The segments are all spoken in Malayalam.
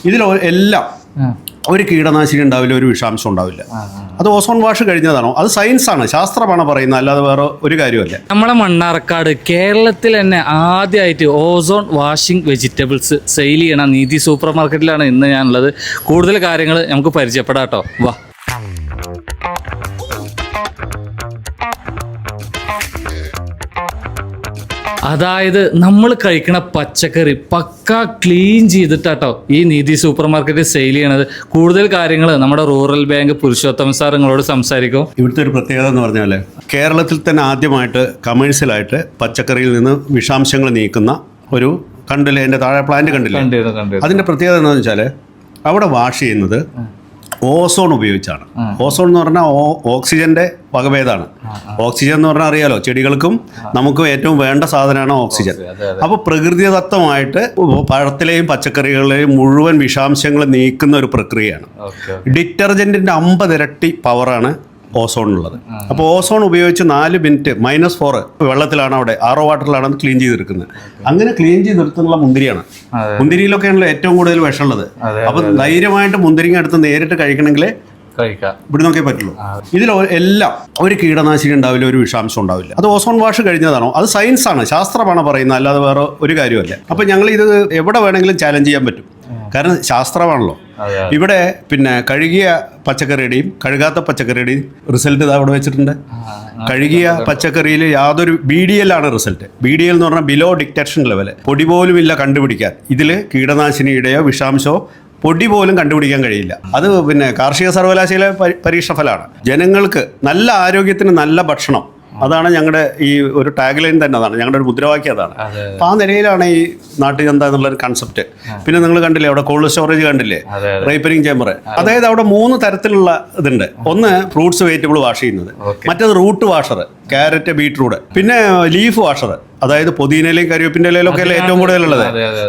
ഇതിൽ എല്ലാം ഒരു കീടനാശിനി ഉണ്ടാവില്ല, ഒരു വിഷാംശം ഉണ്ടാവില്ല. അത് ഓസോൺ വാഷ് കഴിഞ്ഞതാണോ? അത് സയൻസാണ്, ശാസ്ത്രമാണ് പറയുന്നത്, അല്ലാതെ വേറെ ഒരു കാര്യമല്ല. നമ്മളെ മണ്ണാർക്കാട് കേരളത്തിൽ തന്നെ ആദ്യമായിട്ട് ഓസോൺ വാഷിംഗ് വെജിറ്റബിൾസ് സെയിൽ ചെയ്യണ നീതി സൂപ്പർ മാർക്കറ്റിലാണ് ഇന്ന് ഞാനുള്ളത്. കൂടുതൽ കാര്യങ്ങൾ നമുക്ക് പരിചയപ്പെടാം കേട്ടോ. വാ. അതായത് നമ്മൾ കഴിക്കണ പച്ചക്കറി പക്ക ക്ലീൻ ചെയ്തിട്ടാട്ടോ ഈ നീതി സൂപ്പർ മാർക്കറ്റ് സെയിൽ ചെയ്യണത്. കൂടുതൽ കാര്യങ്ങൾ നമ്മുടെ റൂറൽ ബാങ്ക് പുരുഷോത്തമൻ സാർ നിങ്ങളോട് സംസാരിക്കും. ഇവിടുത്തെ ഒരു പ്രത്യേകത എന്ന് പറഞ്ഞാൽ കേരളത്തിൽ തന്നെ ആദ്യമായിട്ട് കമേഴ്ഷ്യലായിട്ട് പച്ചക്കറിയിൽ നിന്ന് വിഷാംശങ്ങൾ നീക്കുന്ന ഒരു കണ്ടില്ലേ, എൻ്റെ താഴെ പ്ലാന്റ് കണ്ടില്ലേ? അതിൻ്റെ പ്രത്യേകത എന്താണെന്ന് വെച്ചാൽ അവിടെ വാഷ് ചെയ്യുന്നത് ഓസോൺ ഉപയോഗിച്ചാണ്. ഓസോൺ എന്ന് പറഞ്ഞാൽ ഓക്സിജന്റെ വകഭേദമാണ്. ഓക്സിജൻ എന്ന് പറഞ്ഞാൽ അറിയാലോ, ചെടികൾക്കും നമുക്കും ഏറ്റവും വേണ്ട സാധനമാണ് ഓക്സിജൻ. അപ്പോൾ പ്രകൃതിദത്തമായിട്ട് പഴത്തിലെയും പച്ചക്കറികളിലെയും മുഴുവൻ വിഷാംശങ്ങൾ നീക്കുന്ന ഒരു പ്രക്രിയയാണ്. ഡിറ്റർജന്റിന്റെ 50 ഇരട്ടി പവറാണ് ഓസോണിനുള്ളത്. അപ്പോൾ ഓസോൺ ഉപയോഗിച്ച് 4 മിനിറ്റ് -4 വെള്ളത്തിലാണ്, അവിടെ RO വാട്ടറിലാണ് അത് ക്ലീൻ ചെയ്തെടുക്കുന്നത്. അങ്ങനെ ക്ലീൻ ചെയ്തെടുത്തുള്ള മുന്തിരിയാണ്. മുന്തിരിയിലൊക്കെയാണല്ലോ ഏറ്റവും കൂടുതൽ വിഷമുള്ളത്. അപ്പോൾ ധൈര്യമായിട്ട് മുന്തിരിങ്ങ എടുത്ത് നേരിട്ട് കഴിക്കണമെങ്കിൽ ഇവിടെ നോക്കിയേ പറ്റുള്ളൂ. ഇതിൽ എല്ലാം ഒരു കീടനാശിനി ഉണ്ടാവില്ല, ഒരു വിഷാംശം ഉണ്ടാവില്ല. അത് ഓസോൺ വാഷ് കഴിഞ്ഞതാണോ? അത് സയൻസാണ്, ശാസ്ത്രമാണ് പറയുന്നത്, അല്ലാതെ വേറെ ഒരു കാര്യമല്ല. അപ്പോൾ ഞങ്ങൾ ഇത് എവിടെ വേണമെങ്കിലും ചാലഞ്ച് ചെയ്യാൻ പറ്റും, കാരണം ശാസ്ത്രമാണല്ലോ. ഇവിടെ പിന്നെ കഴുകിയ പച്ചക്കറിയുടെയും കഴുകാത്ത പച്ചക്കറിയുടെയും റിസൾട്ട് ഇതാ അവിടെ വെച്ചിട്ടുണ്ട്. കഴുകിയ പച്ചക്കറിയിൽ യാതൊരു BDL ആണ് റിസൾട്ട്. BDL എന്ന് പറഞ്ഞാൽ ബിലോ ഡിറ്റക്ഷൻ ലെവൽ. പൊടി പോലും ഇല്ല കണ്ടുപിടിക്കാൻ. ഇതിൽ കീടനാശിനിയുടെയോ വിഷാംശമോ പൊടി പോലും കണ്ടുപിടിക്കാൻ കഴിയില്ല. അത് പിന്നെ കാർഷിക സർവകലാശാല പരീക്ഷ ഫലമാണ്. ജനങ്ങൾക്ക് നല്ല ആരോഗ്യത്തിന് നല്ല ഭക്ഷണം, അതാണ് ഞങ്ങളുടെ ഈ ഒരു ടാഗ് ലൈൻ തന്നെ, അതാണ് ഞങ്ങളുടെ ഒരു മുദ്രാവാക്യം, അതാണ്. അപ്പോൾ ആ നിലയിലാണ് ഈ നാട്ടുചന്ത എന്നുള്ളൊരു കൺസെപ്റ്റ്. പിന്നെ നിങ്ങൾ കണ്ടില്ലേ അവിടെ കോൾഡ് സ്റ്റോറേജ് കണ്ടില്ലേ, റൈപ്പനിങ് ചേമ്പർ. അതായത് അവിടെ 3 തരത്തിലുള്ള ഇതുണ്ട്. ഒന്ന് ഫ്രൂട്ട്സ് വെജിറ്റബിൾ വാഷ് ചെയ്യുന്നത്, മറ്റേത് റൂട്ട് വാഷർ, ക്യാരറ്റ് ബീട്രൂട്ട്, പിന്നെ ലീഫ് വാഷർ, അതായത് പുതിനയിലെയും കരിവേപ്പിൻ്റെ ഇലയിലൊക്കെ അല്ലേ ഏറ്റവും കൂടുതലുള്ളത്.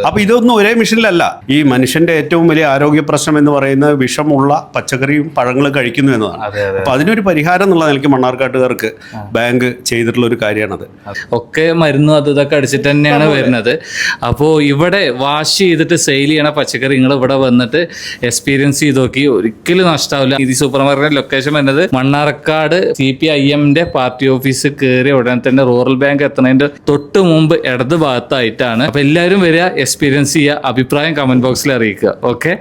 അപ്പോൾ ഇതൊന്നും ഒരേ മെഷീനിലല്ല. ഈ മനുഷ്യന്റെ ഏറ്റവും വലിയ ആരോഗ്യ പ്രശ്നം എന്ന് പറയുന്നത് വിഷമുള്ള പച്ചക്കറിയും പഴങ്ങളും കഴിക്കുന്നു എന്നതാണ്. അപ്പോൾ അതിനൊരു പരിഹാരം എന്നുള്ള നിലയ്ക്ക് മണ്ണാർക്കാട്ടുകാർക്ക് ബാങ്ക് ചെയ്തിട്ടുള്ള ഒരു കാര്യമാണത്. ഒക്കെ മരുന്നും അത് ഇതൊക്കെ അടിച്ചിട്ട് തന്നെയാണ് വരുന്നത്. അപ്പോൾ ഇവിടെ വാഷ് ചെയ്തിട്ട് സെയിൽ ചെയ്യണ പച്ചക്കറി നിങ്ങൾ ഇവിടെ വന്നിട്ട് എക്സ്പീരിയൻസ് ചെയ്ത് നോക്കി, ഒരിക്കലും നഷ്ടാവില്ല. ഇത് സൂപ്പർ മാർക്കറ്റ് ലൊക്കേഷൻ വരുന്നത് മണ്ണാർക്കാട് CPIMന്റെ പാർട്ടി ഓഫീസ് കയറിയ ഉടനെ തന്നെ റൂറൽ ബാങ്ക് എത്തുന്നതിന്റെ തൊട്ട് മുമ്പ് ഇടത് ഭാഗത്തായിട്ടാണ്. അപ്പൊ എല്ലാവരും വരിക, എക്സ്പീരിയൻസ് ചെയ്യുക, അഭിപ്രായം കമന്റ് ബോക്സിൽ അറിയിക്കുക. ഓക്കെ.